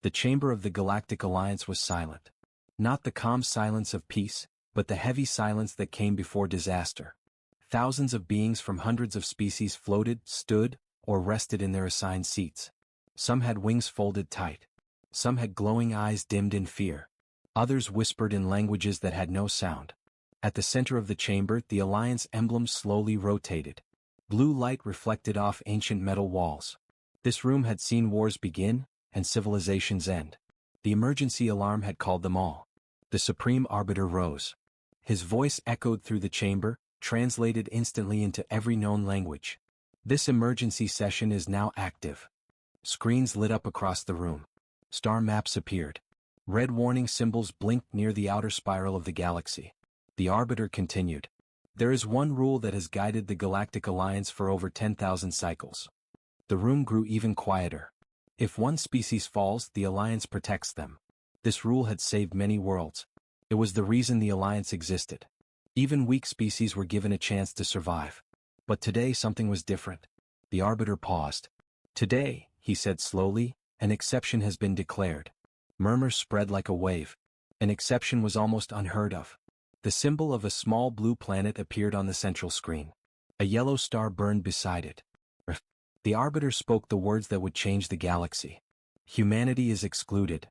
The chamber of the Galactic Alliance was silent. Not the calm silence of peace, but the heavy silence that came before disaster. Thousands of beings from hundreds of species floated, stood, or rested in their assigned seats. Some had wings folded tight. Some had glowing eyes dimmed in fear. Others whispered in languages that had no sound. At the center of the chamber, the Alliance emblem slowly rotated. Blue light reflected off ancient metal walls. This room had seen wars begin, and civilizations end. The emergency alarm had called them all. The Supreme Arbiter rose. His voice echoed through the chamber, translated instantly into every known language. This emergency session is now active. Screens lit up across the room. Star maps appeared. Red warning symbols blinked near the outer spiral of the galaxy. The Arbiter continued. There is one rule that has guided the Galactic Alliance for over 10,000 cycles. The room grew even quieter. If one species falls, the Alliance protects them. This rule had saved many worlds. It was the reason the Alliance existed. Even weak species were given a chance to survive. But today something was different. The Arbiter paused. Today, he said slowly, an exception has been declared. Murmurs spread like a wave. An exception was almost unheard of. The symbol of a small blue planet appeared on the central screen. A yellow star burned beside it. The Arbiter spoke the words that would change the galaxy. Humanity is excluded.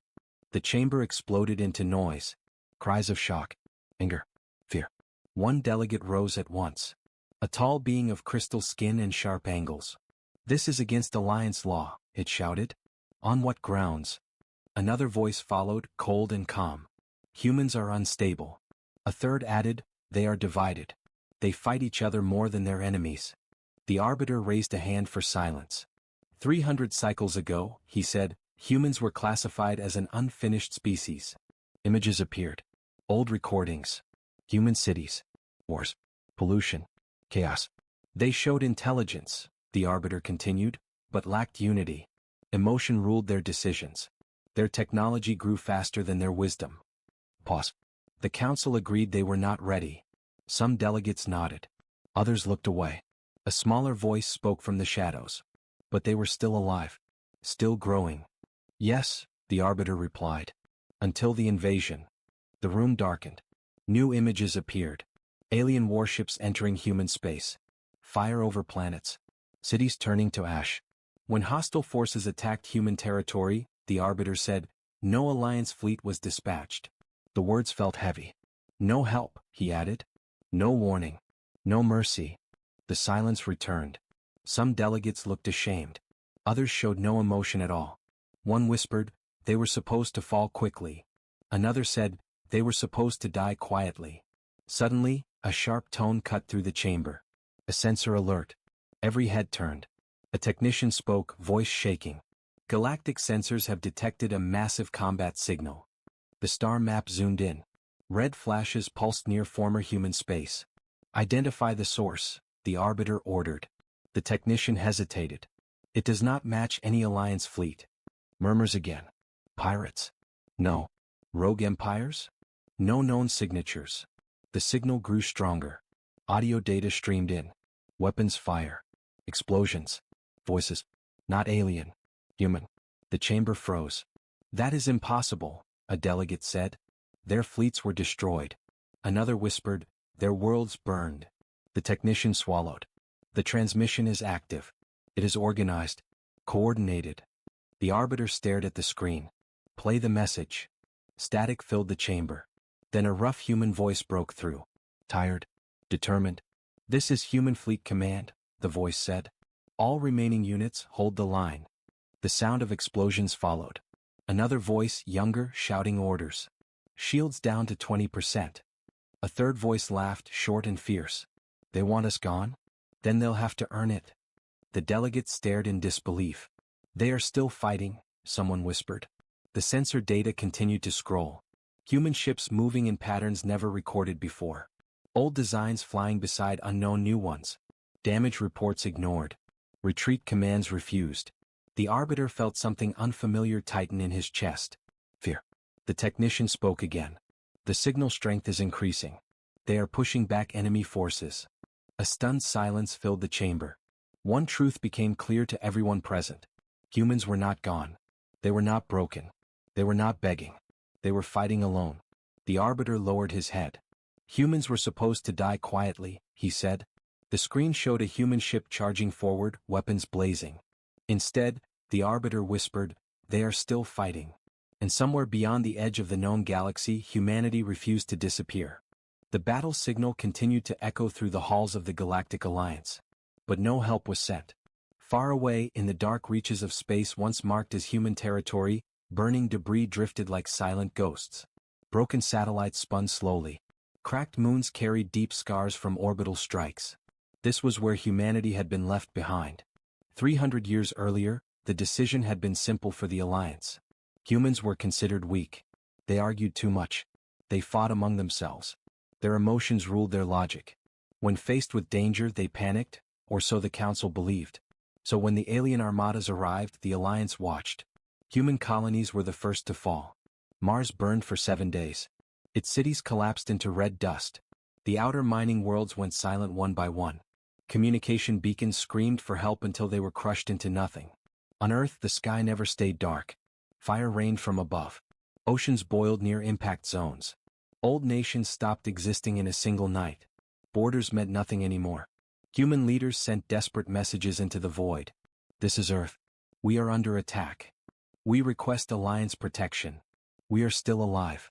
The chamber exploded into noise. Cries of shock, anger, fear. One delegate rose at once. A tall being of crystal skin and sharp angles. This is against Alliance law, it shouted. On what grounds? Another voice followed, cold and calm. Humans are unstable. A third added, they are divided. They fight each other more than their enemies. The Arbiter raised a hand for silence. 300 cycles ago, he said, humans were classified as an unfinished species. Images appeared. Old recordings. Human cities. Wars. Pollution. Chaos. They showed intelligence, the Arbiter continued, but lacked unity. Emotion ruled their decisions. Their technology grew faster than their wisdom. Pause. The Council agreed they were not ready. Some delegates nodded. Others looked away. A smaller voice spoke from the shadows. But they were still alive. Still growing. Yes, the Arbiter replied. Until the invasion. The room darkened. New images appeared. Alien warships entering human space. Fire over planets. Cities turning to ash. When hostile forces attacked human territory, the Arbiter said, no Alliance fleet was dispatched. The words felt heavy. No help, he added. No warning. No mercy. The silence returned. Some delegates looked ashamed. Others showed no emotion at all. One whispered, they were supposed to fall quickly. Another said, they were supposed to die quietly. Suddenly, a sharp tone cut through the chamber. A sensor alert. Every head turned. A technician spoke, voice shaking. Galactic sensors have detected a massive combat signal. The star map zoomed in. Red flashes pulsed near former human space. Identify the source, the Arbiter ordered. The technician hesitated. It does not match any Alliance fleet. Murmurs again. Pirates? No. Rogue empires? No known signatures. The signal grew stronger. Audio data streamed in. Weapons fire. Explosions. Voices. Not alien. Human. The chamber froze. That is impossible, a delegate said. Their fleets were destroyed. Another whispered, their worlds burned. The technician swallowed. The transmission is active. It is organized. Coordinated. The Arbiter stared at the screen. Play the message. Static filled the chamber. Then a rough human voice broke through. Tired. Determined. This is Human Fleet Command, the voice said. All remaining units hold the line. The sound of explosions followed. Another voice, younger, shouting orders. Shields down to 20%. A third voice laughed, short and fierce. They want us gone? Then they'll have to earn it. The delegates stared in disbelief. They are still fighting, someone whispered. The sensor data continued to scroll. Human ships moving in patterns never recorded before. Old designs flying beside unknown new ones. Damage reports ignored. Retreat commands refused. The Arbiter felt something unfamiliar tighten in his chest. Fear. The technician spoke again. The signal strength is increasing. They are pushing back enemy forces. A stunned silence filled the chamber. One truth became clear to everyone present. Humans were not gone. They were not broken. They were not begging. They were fighting alone. The Arbiter lowered his head. Humans were supposed to die quietly, he said. The screen showed a human ship charging forward, weapons blazing. Instead, the Arbiter whispered, "They are still fighting." And somewhere beyond the edge of the known galaxy, humanity refused to disappear. The battle signal continued to echo through the halls of the Galactic Alliance. But no help was sent. Far away, in the dark reaches of space once marked as human territory, burning debris drifted like silent ghosts. Broken satellites spun slowly. Cracked moons carried deep scars from orbital strikes. This was where humanity had been left behind. 300 years earlier, the decision had been simple for the Alliance. Humans were considered weak. They argued too much. They fought among themselves. Their emotions ruled their logic. When faced with danger, they panicked, or so the Council believed. So when the alien armadas arrived, the Alliance watched. Human colonies were the first to fall. Mars burned for 7 days. Its cities collapsed into red dust. The outer mining worlds went silent one by one. Communication beacons screamed for help until they were crushed into nothing. On Earth, the sky never stayed dark. Fire rained from above. Oceans boiled near impact zones. Old nations stopped existing in a single night. Borders meant nothing anymore. Human leaders sent desperate messages into the void. "This is Earth. We are under attack. We request Alliance protection. We are still alive."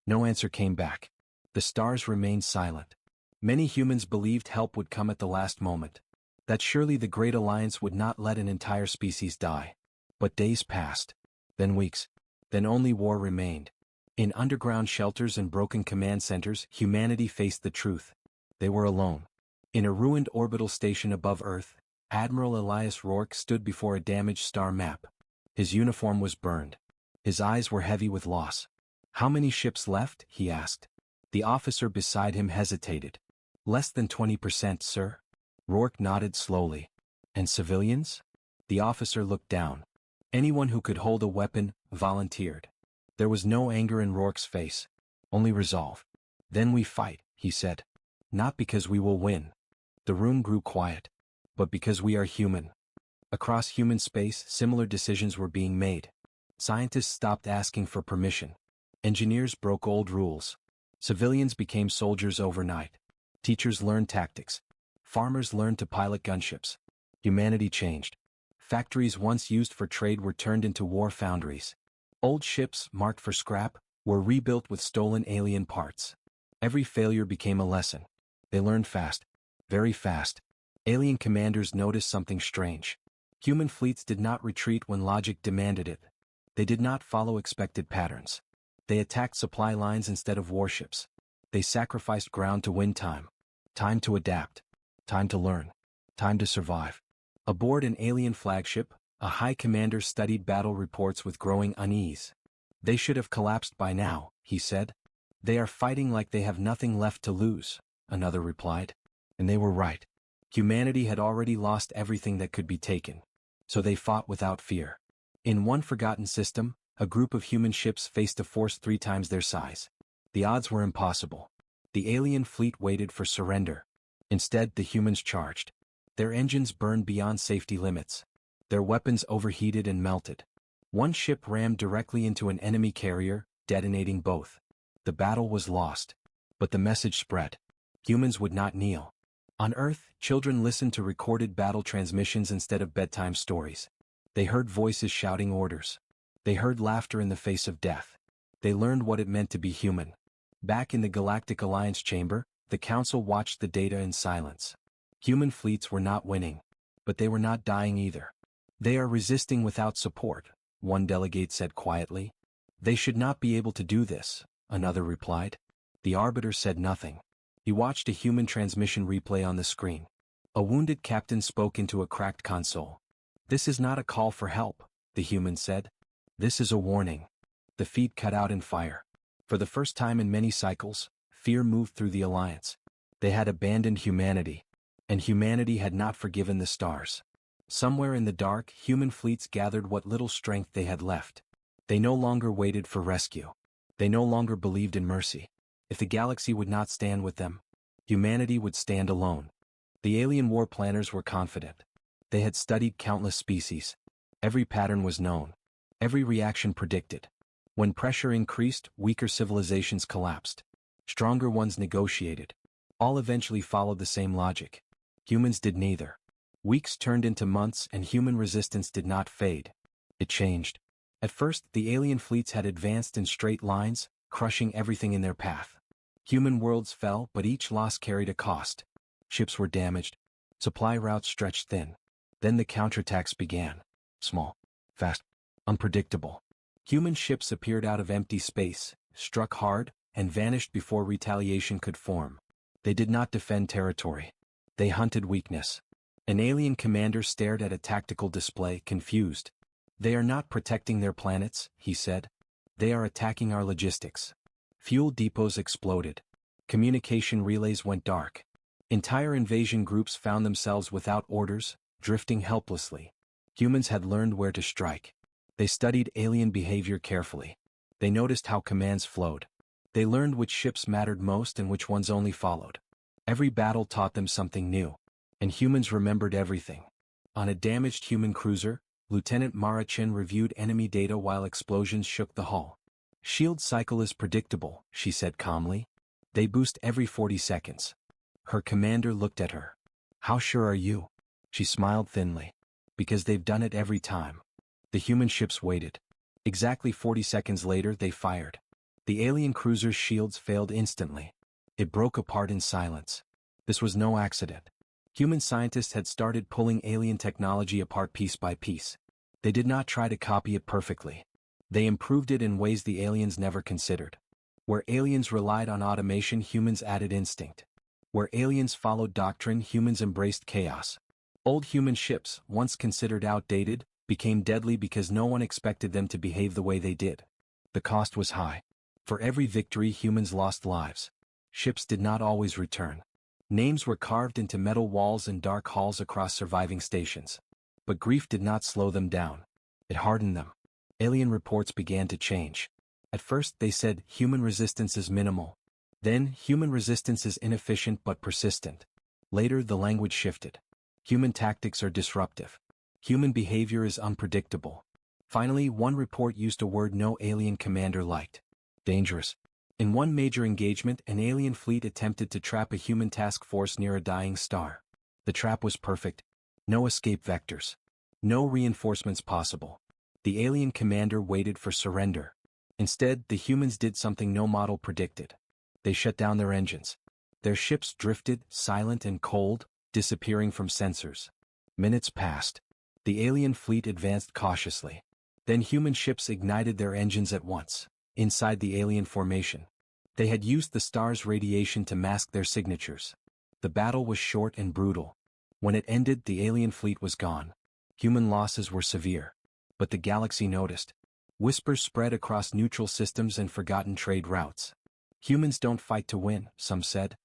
No answer came back. The stars remained silent. Many humans believed help would come at the last moment. That surely the Great Alliance would not let an entire species die. But days passed. Then weeks. Then only war remained. In underground shelters and broken command centers, humanity faced the truth. They were alone. In a ruined orbital station above Earth, Admiral Elias Rourke stood before a damaged star map. His uniform was burned. His eyes were heavy with loss. "How many ships left?" he asked. The officer beside him hesitated. "Less than 20%, sir." Rourke nodded slowly. "And civilians?" The officer looked down. Anyone who could hold a weapon volunteered. There was no anger in Rourke's face, only resolve. "Then we fight," he said. "Not because we will win." The room grew quiet. "But because we are human." Across human space, similar decisions were being made. Scientists stopped asking for permission. Engineers broke old rules. Civilians became soldiers overnight. Teachers learned tactics. Farmers learned to pilot gunships. Humanity changed. Factories once used for trade were turned into war foundries. Old ships, marked for scrap, were rebuilt with stolen alien parts. Every failure became a lesson. They learned fast. Very fast. Alien commanders noticed something strange. Human fleets did not retreat when logic demanded it. They did not follow expected patterns. They attacked supply lines instead of warships. They sacrificed ground to win time. Time to adapt. Time to learn. Time to survive. Aboard an alien flagship, a high commander studied battle reports with growing unease. "They should have collapsed by now," he said. "They are fighting like they have nothing left to lose," another replied. And they were right. Humanity had already lost everything that could be taken. So they fought without fear. In one forgotten system, a group of human ships faced a force 3 times their size. The odds were impossible. The alien fleet waited for surrender. Instead, the humans charged. Their engines burned beyond safety limits. Their weapons overheated and melted. One ship rammed directly into an enemy carrier, detonating both. The battle was lost. But the message spread. Humans would not kneel. On Earth, children listened to recorded battle transmissions instead of bedtime stories. They heard voices shouting orders. They heard laughter in the face of death. They learned what it meant to be human. Back in the Galactic Alliance chamber, the Council watched the data in silence. Human fleets were not winning. But they were not dying either. "They are resisting without support," one delegate said quietly. "They should not be able to do this," another replied. The Arbiter said nothing. He watched a human transmission replay on the screen. A wounded captain spoke into a cracked console. "This is not a call for help," the human said. "This is a warning." The feed cut out in fire. For the first time in many cycles, fear moved through the Alliance. They had abandoned humanity. And humanity had not forgiven the stars. Somewhere in the dark, human fleets gathered what little strength they had left. They no longer waited for rescue. They no longer believed in mercy. If the galaxy would not stand with them, humanity would stand alone. The alien war planners were confident. They had studied countless species. Every pattern was known. Every reaction predicted. When pressure increased, weaker civilizations collapsed. Stronger ones negotiated. All eventually followed the same logic. Humans did neither. Weeks turned into months and human resistance did not fade. It changed. At first, the alien fleets had advanced in straight lines, crushing everything in their path. Human worlds fell, but each loss carried a cost. Ships were damaged. Supply routes stretched thin. Then the counterattacks began. Small, fast, unpredictable. Human ships appeared out of empty space, struck hard, and vanished before retaliation could form. They did not defend territory. They hunted weakness. An alien commander stared at a tactical display, confused. "They are not protecting their planets," he said. "They are attacking our logistics." Fuel depots exploded. Communication relays went dark. Entire invasion groups found themselves without orders, drifting helplessly. Humans had learned where to strike. They studied alien behavior carefully. They noticed how commands flowed. They learned which ships mattered most and which ones only followed. Every battle taught them something new. And humans remembered everything. On a damaged human cruiser, Lieutenant Mara Chen reviewed enemy data while explosions shook the hull. "Shield cycle is predictable," she said calmly. "They boost every 40 seconds. Her commander looked at her. "How sure are you?" She smiled thinly. "Because they've done it every time." The human ships waited. Exactly 40 seconds later they fired. The alien cruiser's shields failed instantly. It broke apart in silence. This was no accident. Human scientists had started pulling alien technology apart piece by piece. They did not try to copy it perfectly. They improved it in ways the aliens never considered. Where aliens relied on automation, humans added instinct. Where aliens followed doctrine, humans embraced chaos. Old human ships, once considered outdated, became deadly because no one expected them to behave the way they did. The cost was high. For every victory, humans lost lives. Ships did not always return. Names were carved into metal walls and dark halls across surviving stations. But grief did not slow them down. It hardened them. Alien reports began to change. At first they said human resistance is minimal. Then human resistance is inefficient but persistent. Later the language shifted. Human tactics are disruptive. Human behavior is unpredictable. Finally, one report used a word no alien commander liked. Dangerous. In one major engagement, an alien fleet attempted to trap a human task force near a dying star. The trap was perfect. No escape vectors. No reinforcements possible. The alien commander waited for surrender. Instead, the humans did something no model predicted. They shut down their engines. Their ships drifted, silent and cold, disappearing from sensors. Minutes passed. The alien fleet advanced cautiously. Then human ships ignited their engines at once, inside the alien formation. They had used the star's radiation to mask their signatures. The battle was short and brutal. When it ended, the alien fleet was gone. Human losses were severe. But the galaxy noticed. Whispers spread across neutral systems and forgotten trade routes. Humans don't fight to win, some said.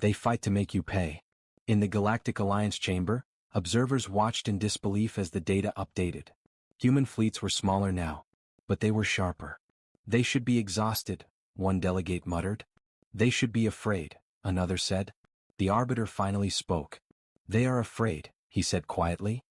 They fight to make you pay. In the Galactic Alliance chamber, observers watched in disbelief as the data updated. Human fleets were smaller now, but they were sharper. "They should be exhausted," one delegate muttered. "They should be afraid," another said. The arbiter finally spoke. "They are afraid," he said quietly.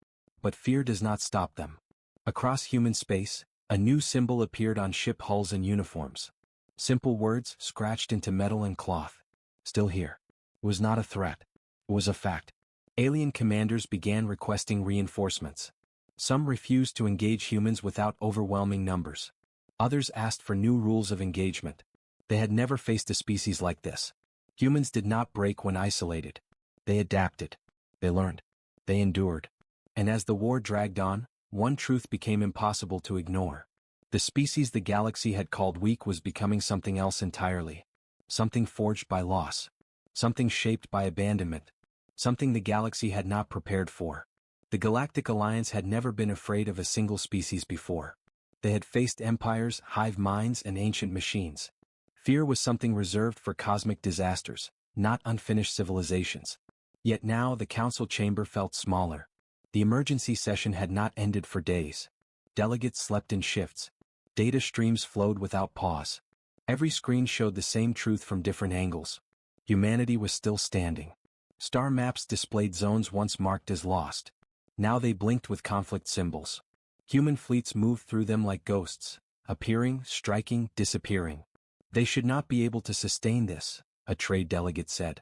"But fear does not stop them." Across human space, a new symbol appeared on ship hulls and uniforms. Simple words scratched into metal and cloth. "Still here." It was not a threat. It was a fact. Alien commanders began requesting reinforcements. Some refused to engage humans without overwhelming numbers. Others asked for new rules of engagement. They had never faced a species like this. Humans did not break when isolated. They adapted. They learned. They endured. And as the war dragged on, one truth became impossible to ignore. The species the galaxy had called weak was becoming something else entirely. Something forged by loss. Something shaped by abandonment. Something the galaxy had not prepared for. The Galactic Alliance had never been afraid of a single species before. They had faced empires, hive minds, and ancient machines. Fear was something reserved for cosmic disasters, not unfinished civilizations. Yet now the council chamber felt smaller. The emergency session had not ended for days. Delegates slept in shifts. Data streams flowed without pause. Every screen showed the same truth from different angles. Humanity was still standing. Star maps displayed zones once marked as lost. Now they blinked with conflict symbols. Human fleets moved through them like ghosts, appearing, striking, disappearing. They should not be able to sustain this, a trade delegate said.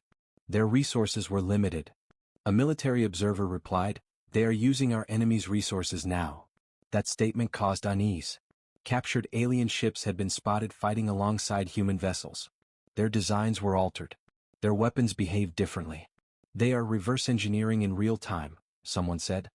Their resources were limited. A military observer replied, they are using our enemy's resources now. That statement caused unease. Captured alien ships had been spotted fighting alongside human vessels. Their designs were altered. Their weapons behaved differently. They are reverse engineering in real time, someone said.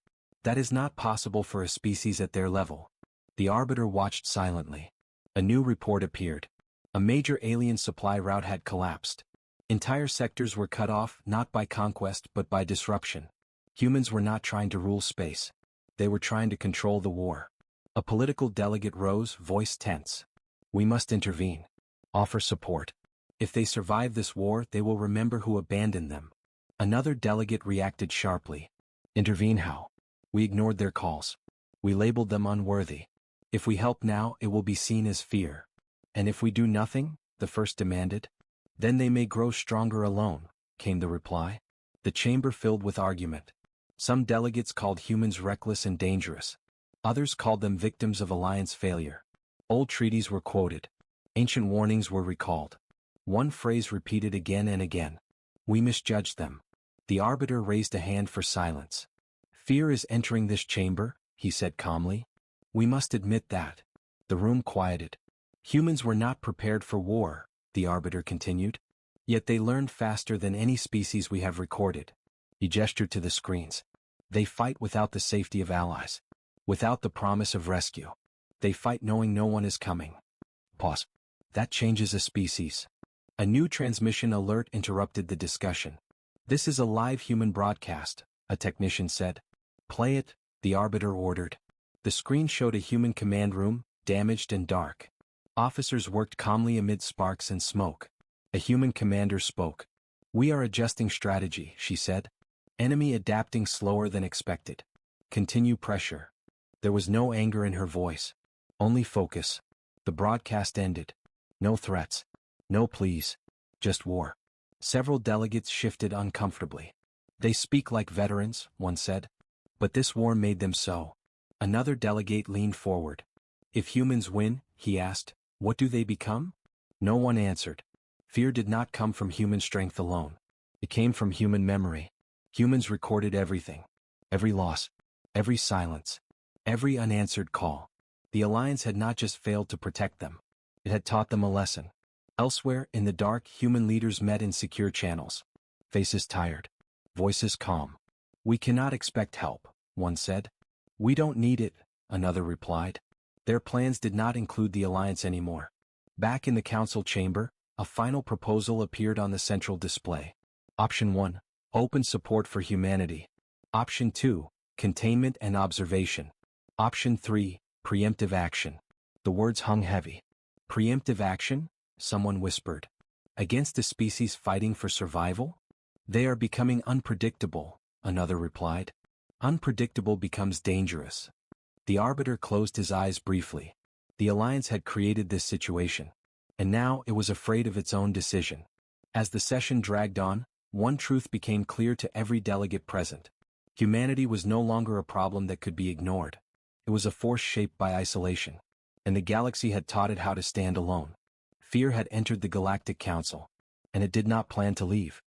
That is not possible for a species at their level. The Arbiter watched silently. A new report appeared. A major alien supply route had collapsed. Entire sectors were cut off not by conquest but by disruption. Humans were not trying to rule space. They were trying to control the war. A political delegate rose, voice tense. We must intervene. Offer support. If they survive this war, they will remember who abandoned them. Another delegate reacted sharply. Intervene how? We ignored their calls. We labeled them unworthy. If we help now, it will be seen as fear. And if we do nothing, the first demanded, then they may grow stronger alone, came the reply. The chamber filled with argument. Some delegates called humans reckless and dangerous. Others called them victims of alliance failure. Old treaties were quoted. Ancient warnings were recalled. One phrase repeated again and again. We misjudged them. The Arbiter raised a hand for silence. Fear is entering this chamber, he said calmly. We must admit that. The room quieted. Humans were not prepared for war, the Arbiter continued. Yet they learned faster than any species we have recorded. He gestured to the screens. They fight without the safety of allies. Without the promise of rescue. They fight knowing no one is coming. Pause. That changes a species. A new transmission alert interrupted the discussion. This is a live human broadcast, a technician said. Play it, the Arbiter ordered. The screen showed a human command room, damaged and dark. Officers worked calmly amid sparks and smoke. A human commander spoke. We are adjusting strategy, she said. Enemy adapting slower than expected. Continue pressure. There was no anger in her voice. Only focus. The broadcast ended. No threats. No pleas. Just war. Several delegates shifted uncomfortably. They speak like veterans, one said. But this war made them so. Another delegate leaned forward. If humans win, he asked, what do they become? No one answered. Fear did not come from human strength alone. It came from human memory. Humans recorded everything. Every loss. Every silence. Every unanswered call. The Alliance had not just failed to protect them. It had taught them a lesson. Elsewhere, in the dark, human leaders met in secure channels. Faces tired. Voices calm. We cannot expect help, one said. We don't need it, another replied. Their plans did not include the Alliance anymore. Back in the council chamber, a final proposal appeared on the central display. Option 1. Open support for humanity. Option 2. Containment and observation. Option 3. Preemptive action. The words hung heavy. Preemptive action? Someone whispered. Against a species fighting for survival? They are becoming unpredictable, another replied. Unpredictable becomes dangerous. The Arbiter closed his eyes briefly. The Alliance had created this situation. And now it was afraid of its own decision. As the session dragged on, one truth became clear to every delegate present. Humanity was no longer a problem that could be ignored. It was a force shaped by isolation. And the galaxy had taught it how to stand alone. Fear had entered the Galactic Council. And it did not plan to leave.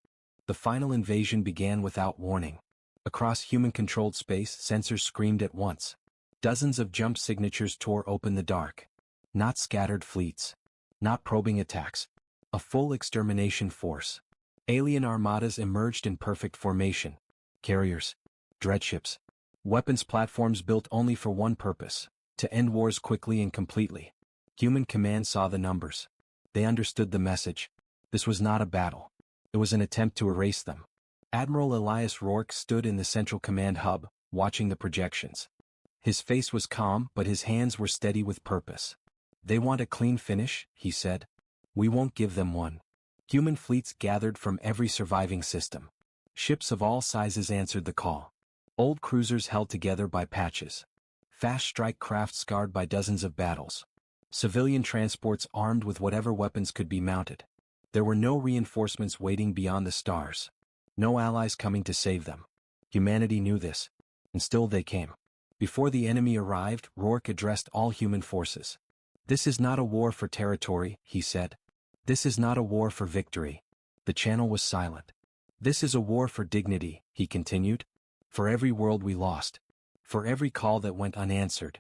The final invasion began without warning. Across human-controlled space, sensors screamed at once. Dozens of jump signatures tore open the dark. Not scattered fleets. Not probing attacks. A full extermination force. Alien armadas emerged in perfect formation. Carriers. Dreadships. Weapons platforms built only for one purpose. To end wars quickly and completely. Human command saw the numbers. They understood the message. This was not a battle. It was an attempt to erase them. Admiral Elias Rourke stood in the central command hub, watching the projections. His face was calm, but his hands were steady with purpose. They want a clean finish, he said. We won't give them one. Human fleets gathered from every surviving system. Ships of all sizes answered the call. Old cruisers held together by patches. Fast strike craft scarred by dozens of battles. Civilian transports armed with whatever weapons could be mounted. There were no reinforcements waiting beyond the stars. No allies coming to save them. Humanity knew this. And still they came. Before the enemy arrived, Rourke addressed all human forces. This is not a war for territory, he said. This is not a war for victory. The channel was silent. This is a war for dignity, he continued. For every world we lost. For every call that went unanswered.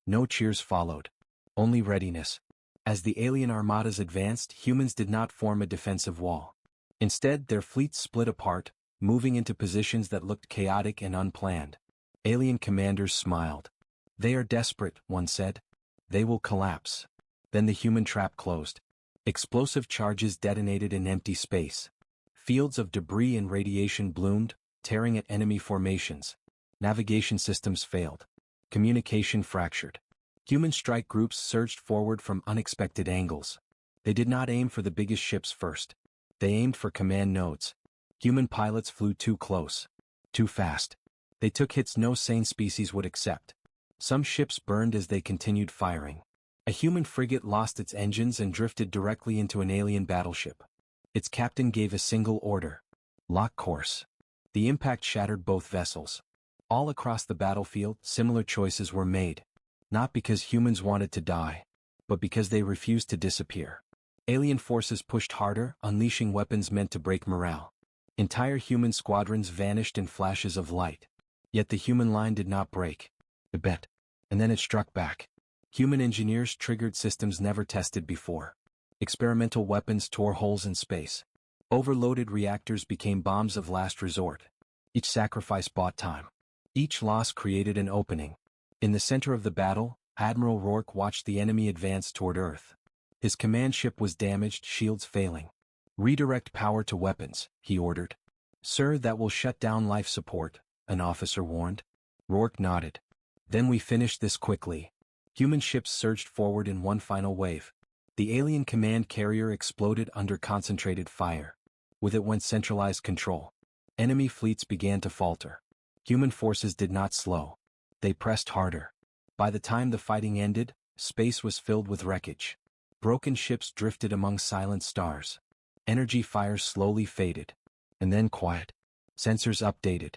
No cheers followed. Only readiness. As the alien armadas advanced, humans did not form a defensive wall. Instead, their fleets split apart, moving into positions that looked chaotic and unplanned. Alien commanders smiled. They are desperate, one said. They will collapse. Then the human trap closed. Explosive charges detonated in empty space. Fields of debris and radiation bloomed, tearing at enemy formations. Navigation systems failed. Communication fractured. Human strike groups surged forward from unexpected angles. They did not aim for the biggest ships first. They aimed for command nodes. Human pilots flew too close. Too fast. They took hits no sane species would accept. Some ships burned as they continued firing. A human frigate lost its engines and drifted directly into an alien battleship. Its captain gave a single order. Lock course. The impact shattered both vessels. All across the battlefield, similar choices were made. Not because humans wanted to die, but because they refused to disappear. Alien forces pushed harder, unleashing weapons meant to break morale. Entire human squadrons vanished in flashes of light. Yet the human line did not break. It bent. And then it struck back. Human engineers triggered systems never tested before. Experimental weapons tore holes in space. Overloaded reactors became bombs of last resort. Each sacrifice bought time. Each loss created an opening. In the center of the battle, Admiral Rourke watched the enemy advance toward Earth. His command ship was damaged, shields failing. Redirect power to weapons, he ordered. Sir, that will shut down life support, an officer warned. Rourke nodded. Then we finished this quickly. Human ships surged forward in one final wave. The alien command carrier exploded under concentrated fire. With it went centralized control. Enemy fleets began to falter. Human forces did not slow. They pressed harder. By the time the fighting ended, space was filled with wreckage. Broken ships drifted among silent stars. Energy fires slowly faded. And then quiet. Sensors updated.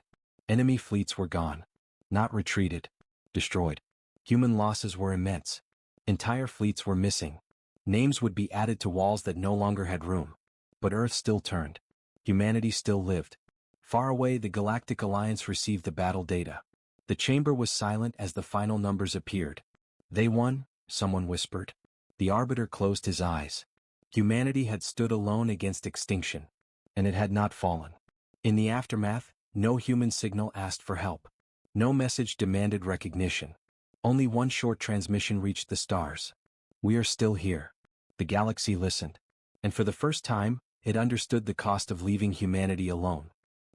Enemy fleets were gone. Not retreated. Destroyed. Human losses were immense. Entire fleets were missing. Names would be added to walls that no longer had room. But Earth still turned. Humanity still lived. Far away, the Galactic Alliance received the battle data. The chamber was silent as the final numbers appeared. They won, someone whispered. The Arbiter closed his eyes. Humanity had stood alone against extinction. And it had not fallen. In the aftermath, no human signal asked for help. No message demanded recognition. Only one short transmission reached the stars. We are still here. The galaxy listened. And for the first time, it understood the cost of leaving humanity alone.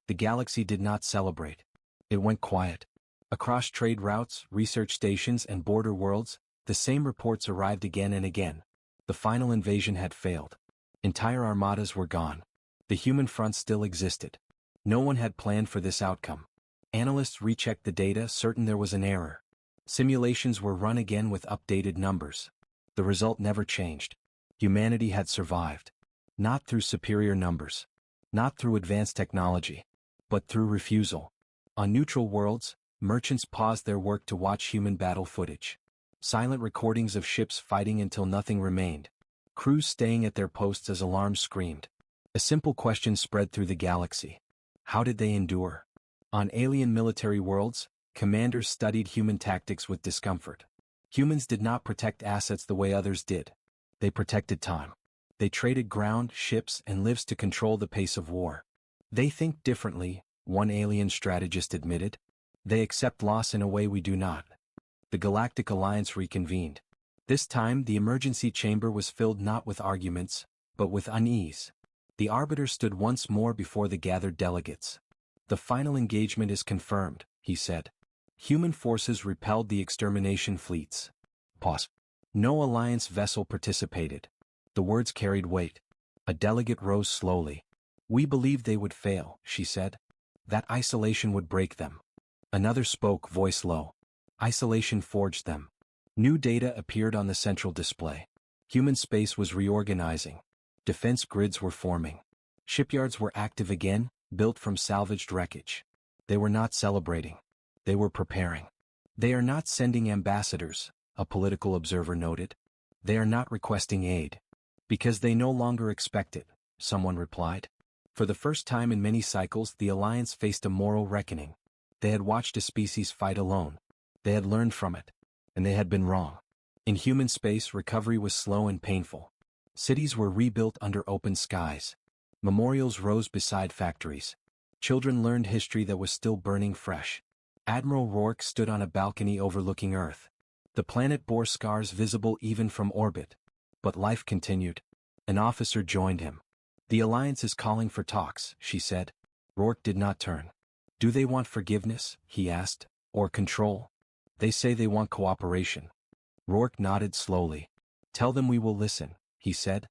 The galaxy did not celebrate. It went quiet. Across trade routes, research stations, and border worlds, the same reports arrived again and again. The final invasion had failed. Entire armadas were gone. The human front still existed. No one had planned for this outcome. Analysts rechecked the data, certain there was an error. Simulations were run again with updated numbers. The result never changed. Humanity had survived. Not through superior numbers. Not through advanced technology. But through refusal. On neutral worlds, merchants paused their work to watch human battle footage. Silent recordings of ships fighting until nothing remained. Crews staying at their posts as alarms screamed. A simple question spread through the galaxy. How did they endure? On alien military worlds, commanders studied human tactics with discomfort. Humans did not protect assets the way others did. They protected time. They traded ground, ships, and lives to control the pace of war. They think differently, one alien strategist admitted. They accept loss in a way we do not. The Galactic Alliance reconvened. This time, the emergency chamber was filled not with arguments, but with unease. The Arbiter stood once more before the gathered delegates. The final engagement is confirmed, he said. Human forces repelled the extermination fleets. Pause. No Alliance vessel participated. The words carried weight. A delegate rose slowly. We believed they would fail, she said. That isolation would break them. Another spoke, voice low. Isolation forged them. New data appeared on the central display. Human space was reorganizing. Defense grids were forming. Shipyards were active again, built from salvaged wreckage. They were not celebrating. They were preparing. They are not sending ambassadors, a political observer noted. They are not requesting aid. Because they no longer expect it, someone replied. For the first time in many cycles, the Alliance faced a moral reckoning. They had watched a species fight alone. They had learned from it. And they had been wrong. In human space, recovery was slow and painful. Cities were rebuilt under open skies. Memorials rose beside factories. Children learned history that was still burning fresh. Admiral Rourke stood on a balcony overlooking Earth. The planet bore scars visible even from orbit. But life continued. An officer joined him. The Alliance is calling for talks, she said. Rourke did not turn. Do they want forgiveness, he asked, or control? They say they want cooperation. Rourke nodded slowly. Tell them we will listen, he said.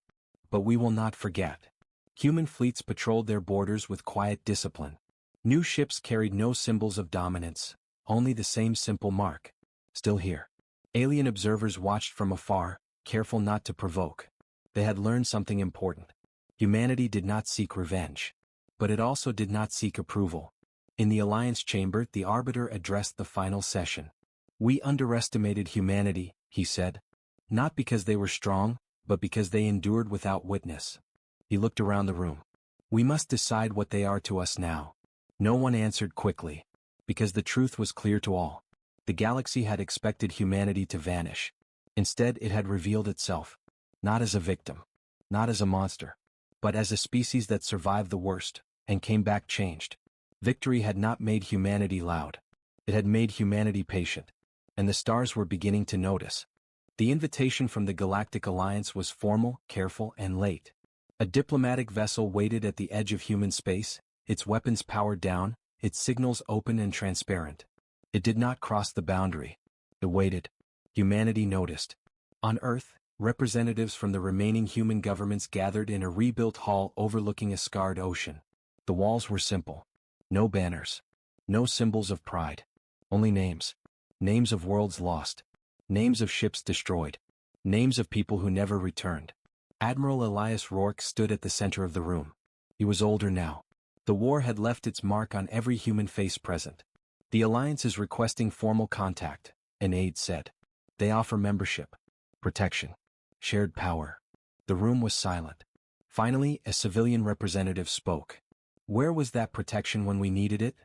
But we will not forget. Human fleets patrolled their borders with quiet discipline. New ships carried no symbols of dominance, only the same simple mark. Still here. Alien observers watched from afar, careful not to provoke. They had learned something important. Humanity did not seek revenge. But it also did not seek approval. In the Alliance chamber, the Arbiter addressed the final session. We underestimated humanity, he said. Not because they were strong, but because they endured without witness. He looked around the room. We must decide what they are to us now. No one answered quickly. Because the truth was clear to all. The galaxy had expected humanity to vanish. Instead, it had revealed itself. Not as a victim. Not as a monster. But as a species that survived the worst, and came back changed. Victory had not made humanity loud. It had made humanity patient. And the stars were beginning to notice. The invitation from the Galactic Alliance was formal, careful, and late. A diplomatic vessel waited at the edge of human space, its weapons powered down, its signals open and transparent. It did not cross the boundary. It waited. Humanity noticed. On Earth, representatives from the remaining human governments gathered in a rebuilt hall overlooking a scarred ocean. The walls were simple. No banners. No symbols of pride. Only names. Names of worlds lost. Names of ships destroyed. Names of people who never returned. Admiral Elias Rourke stood at the center of the room. He was older now. The war had left its mark on every human face present. The Alliance is requesting formal contact, an aide said. They offer membership, protection, shared power. The room was silent. Finally, a civilian representative spoke. Where was that protection when we needed it?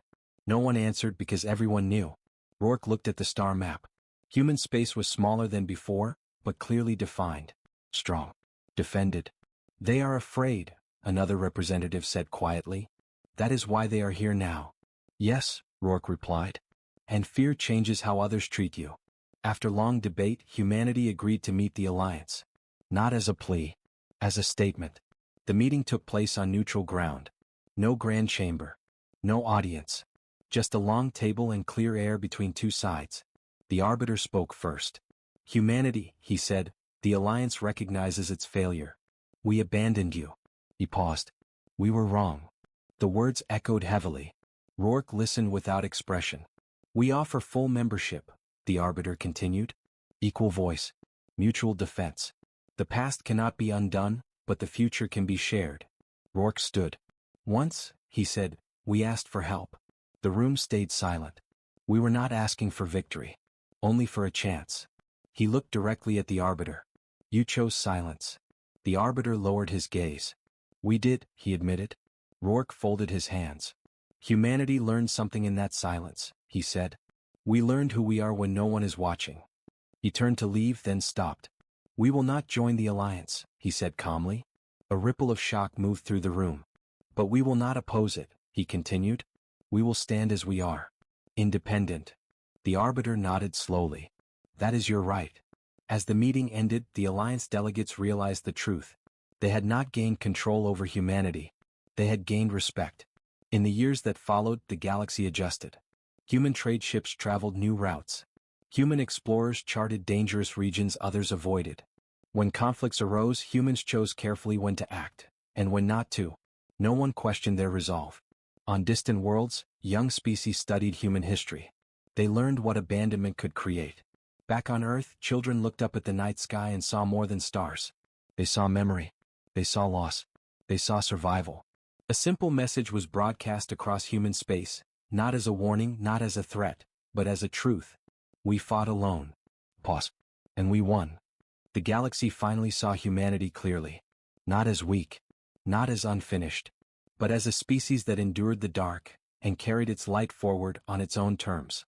No one answered because everyone knew. Rourke looked at the star map. Human space was smaller than before, but clearly defined. Strong. Defended. They are afraid, another representative said quietly. That is why they are here now. Yes, Rourke replied. And fear changes how others treat you. After long debate, humanity agreed to meet the Alliance. Not as a plea. As a statement. The meeting took place on neutral ground. No grand chamber. No audience. Just a long table and clear air between two sides. The Arbiter spoke first. Humanity, he said, the Alliance recognizes its failure. We abandoned you. He paused. We were wrong. The words echoed heavily. Rourke listened without expression. We offer full membership, the Arbiter continued. Equal voice. Mutual defense. The past cannot be undone, but the future can be shared. Rourke stood. Once, he said, we asked for help. The room stayed silent. We were not asking for victory. Only for a chance. He looked directly at the Arbiter. You chose silence. The Arbiter lowered his gaze. We did, he admitted. Rourke folded his hands. Humanity learned something in that silence, he said. We learned who we are when no one is watching. He turned to leave, then stopped. We will not join the Alliance, he said calmly. A ripple of shock moved through the room. But we will not oppose it, he continued. We will stand as we are. Independent. The Arbiter nodded slowly. That is your right. As the meeting ended, the Alliance delegates realized the truth. They had not gained control over humanity. They had gained respect. In the years that followed, the galaxy adjusted. Human trade ships traveled new routes. Human explorers charted dangerous regions others avoided. When conflicts arose, humans chose carefully when to act, and when not to. No one questioned their resolve. On distant worlds, young species studied human history. They learned what abandonment could create. Back on Earth, children looked up at the night sky and saw more than stars. They saw memory. They saw loss. They saw survival. A simple message was broadcast across human space, not as a warning, not as a threat, but as a truth. We fought alone. Pause. And we won. The galaxy finally saw humanity clearly. Not as weak, not as unfinished, but as a species that endured the dark and carried its light forward on its own terms.